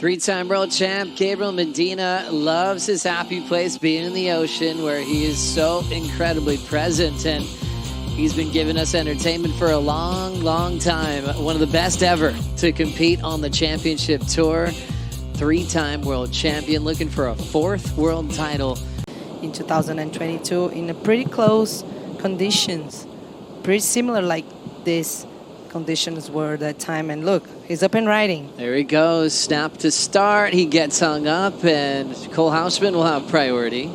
Three-time world champ Gabriel Medina loves his happy place being in the ocean where he is so incredibly present, and he's been giving us entertainment for a long, long time. One of the best ever to compete on the championship tour. Three-time world champion looking for a fourth world title. In 2022 in a pretty close conditions, pretty similar like this conditions were that time, and look, he's up and riding. There he goes, snap to start, he gets hung up, and Cole Houshmand will have priority.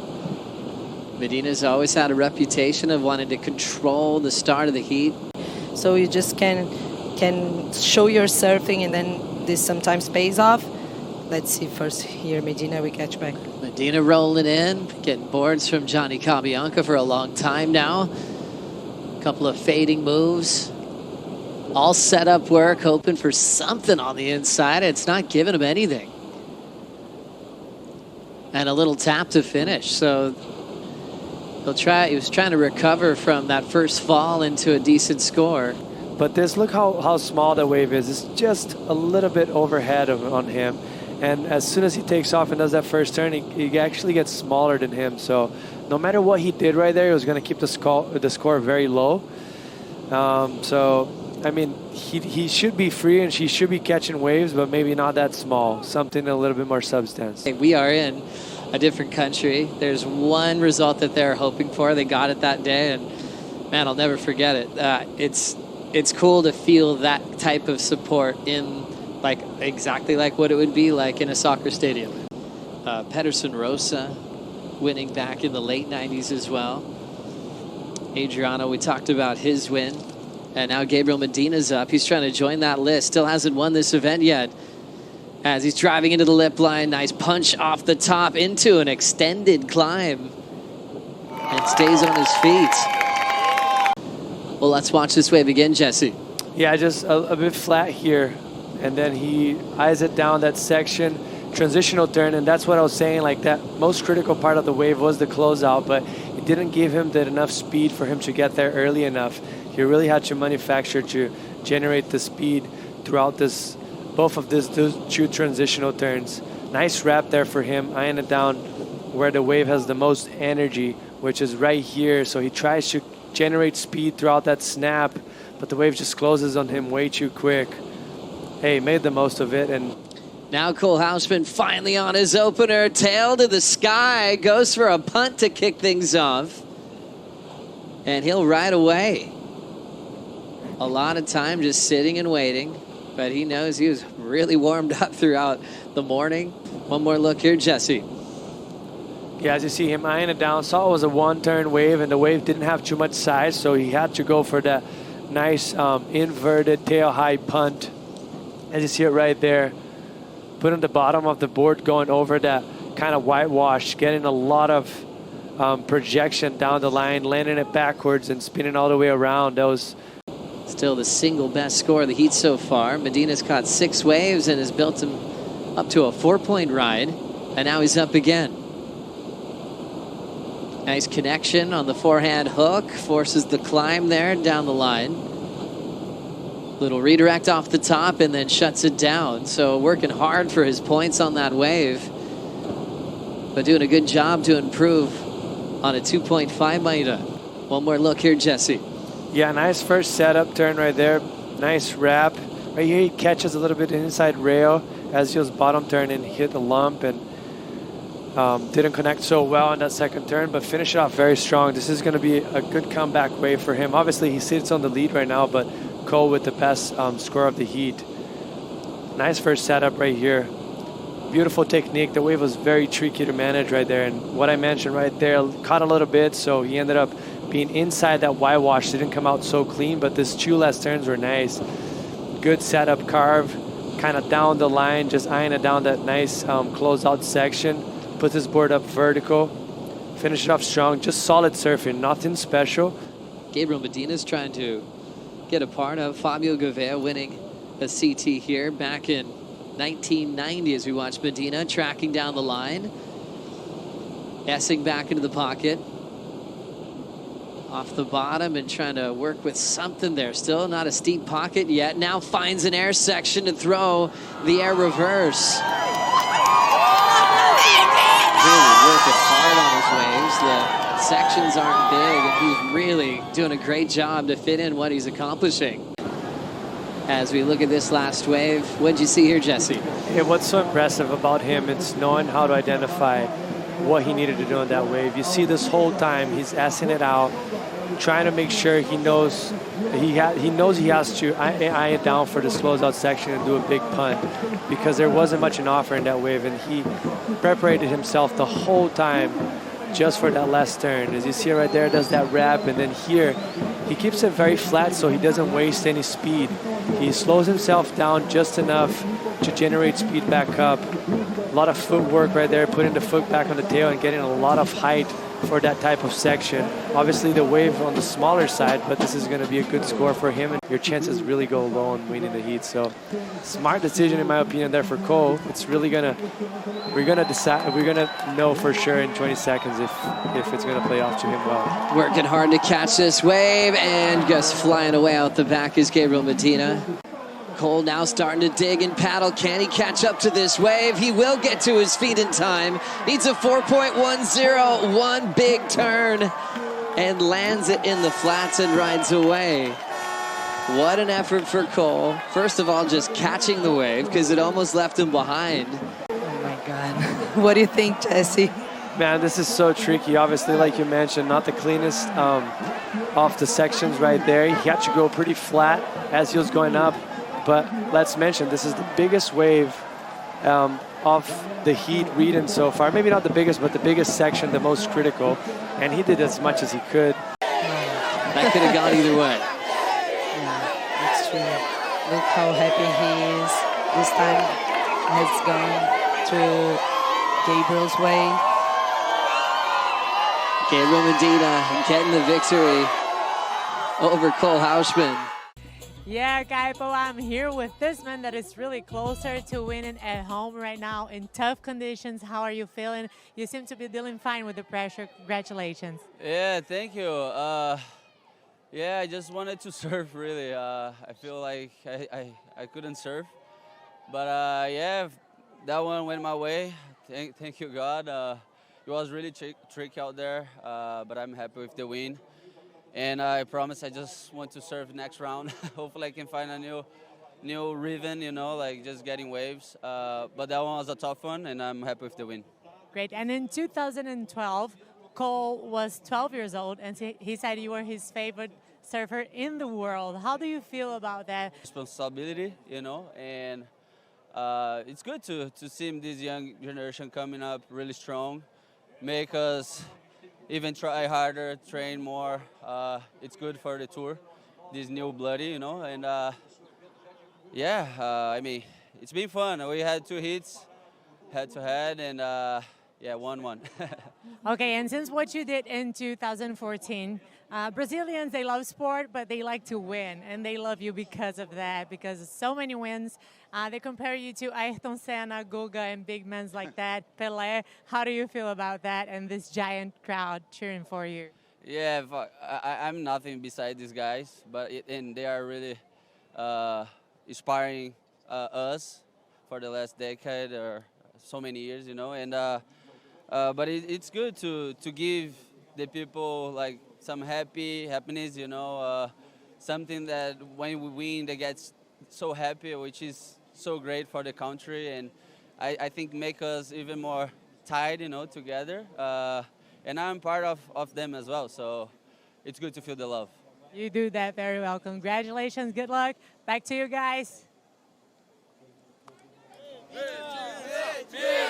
Medina's always had a reputation of wanting to control the start of the heat. So you just can show your surfing, and then this sometimes pays off. Let's see first here, Medina, we catch back. Medina rolling in, getting boards from Johnny Cabianca for a long time now. A couple of fading moves. All set up work, hoping for something on the inside. It's not giving him anything. And a little tap to finish. So he'll try. He was trying to recover from that first fall into a decent score. But this, look how small the wave is. It's just a little bit overhead on him. And as soon as he takes off and does that first turn, he actually gets smaller than him. So no matter what he did right there, he was going to keep the score very low. I mean, he should be free and she should be catching waves, but maybe not that small. Something a little bit more substance. We are in a different country. There's one result that they're hoping for. They got it that day, and man, I'll never forget it. It's cool to feel that type of support in exactly like what it would be like in a soccer stadium. Pedersen Rosa winning back in the late 90s as well. Adriano, we talked about his win. And now Gabriel Medina's up. He's trying to join that list. Still hasn't won this event yet. As he's driving into the lip line. Nice punch off the top into an extended climb. And stays on his feet. Well, let's watch this wave again, Jesse. Yeah, just a bit flat here. And then he eyes it down that section. Transitional turn. And that's what I was saying. Like, that most critical part of the wave was the closeout. But it didn't give him enough speed for him to get there early enough. He really had to manufacture to generate the speed throughout both of those two transitional turns. Nice wrap there for him, eyeing it down where the wave has the most energy, which is right here. So he tries to generate speed throughout that snap, but the wave just closes on him way too quick. Hey, made the most of it. And now Cole Houshmand finally on his opener, tail to the sky, goes for a punt to kick things off. And he'll ride away. A lot of time just sitting and waiting, but he knows he was really warmed up throughout the morning. One more look here, Jesse. Yeah, as you see him eyeing it down, saw it was a one-turn wave, and the wave didn't have too much size, so he had to go for that nice inverted tail-high punt. As you see it right there, put on the bottom of the board, going over that kind of whitewash, getting a lot of projection down the line, landing it backwards and spinning all the way around. That was still the single best score of the heat so far. Medina's caught 6 waves and has built him up to a 4-point ride. And now he's up again. Nice connection on the forehand hook. Forces the climb there down the line. Little redirect off the top and then shuts it down. So working hard for his points on that wave. But doing a good job to improve on a 2.5 meter. One more look here, Jesse. Yeah, nice first setup turn right there. Nice wrap. Right here he catches a little bit inside rail as he was bottom turn and hit a lump and didn't connect so well on that second turn, but finished it off very strong. This is going to be a good comeback wave for him. Obviously he sits on the lead right now, but Cole with the best score of the heat. Nice first setup right here. Beautiful technique. The wave was very tricky to manage right there, and what I mentioned right there, caught a little bit, so he ended up being inside that whitewash. Didn't come out so clean, but these 2 last turns were nice. Good setup carve, kind of down the line, just eyeing it down that nice closeout section. Put his board up vertical, finish it off strong, just solid surfing, nothing special. Gabriel Medina's trying to get a part of Fabio Gouveia winning a CT here back in 1990 as we watch Medina tracking down the line. Essing back into the pocket. Off the bottom and trying to work with something there. Still not a steep pocket yet. Now finds an air section to throw the air reverse. really working hard on his waves. The sections aren't big, and he's really doing a great job to fit in what he's accomplishing. As we look at this last wave, what'd you see here, Jesse? Yeah, what's so impressive about him is knowing how to identify what he needed to do on that wave. You see this whole time he's S-ing it out, trying to make sure he knows he has to eye it down for this closeout section and do a big punt, because there wasn't much an offer in that wave, and he prepared himself the whole time just for that last turn. As you see right there, does that wrap, and then here he keeps it very flat so he doesn't waste any speed. He slows himself down just enough to generate speed back up. A lot of footwork right there, putting the foot back on the tail and getting a lot of height for that type of section. Obviously the wave on the smaller side, but this is going to be a good score for him, and your chances really go low on winning the heat. So smart decision in my opinion there for Cole. It's really we're gonna know for sure in 20 seconds if it's gonna play off to him well. Working hard to catch this wave, and just flying away out the back is Gabriel Medina. Cole now starting to dig and paddle. Can he catch up to this wave? He will get to his feet in time. Needs a 4.10, one big turn, and lands it in the flats and rides away. What an effort for Cole. First of all, just catching the wave, because it almost left him behind. Oh my God. What do you think, Jesse? Man, this is so tricky. Obviously, like you mentioned, not the cleanest off the sections right there. He had to go pretty flat as he was going up. But let's mention, this is the biggest wave of the heat reading so far. Maybe not the biggest, but the biggest section, the most critical. And he did as much as he could. That could have gone either way. Yeah, that's true. Look how happy he is. This time has gone through Gabriel's way. Gabriel Medina getting the victory over Cole Houshmand. Yeah, Kaipo, I'm here with this man that is really closer to winning at home right now in tough conditions. How are you feeling? You seem to be dealing fine with the pressure. Congratulations. Yeah, thank you. Yeah, I just wanted to serve, really. I feel like I couldn't serve. But yeah, that one went my way. Thank you, God. It was really tricky out there, but I'm happy with the win. And I promise I just want to serve next round. Hopefully I can find a new rhythm, you know, like just getting waves. But that one was a tough one, and I'm happy with the win. Great. And in 2012, Cole was 12 years old, and he said you were his favorite surfer in the world. How do you feel about that? Responsibility, you know, and it's good to see this young generation coming up really strong, make us even try harder, train more. It's good for the tour, this new bloody, you know, and yeah, I mean, it's been fun. We had 2 hits, head-to-head, and yeah, 1-1. Okay, and since what you did in 2014, Brazilians, they love sport, but they like to win, and they love you because of that, because of so many wins. They compare you to Ayrton Senna, Guga, and big men like that, Pelé. How do you feel about that and this giant crowd cheering for you? Yeah, I'm nothing beside these guys, and they are really inspiring us for the last decade or so many years, you know. And but it's good to give the people like some happiness, you know, something that when we win they get so happy, which is so great for the country, and I think make us even more tied, you know, together. And I'm part of them as well, so it's good to feel the love. You do that very well. Congratulations, good luck. Back to you guys. Yeah.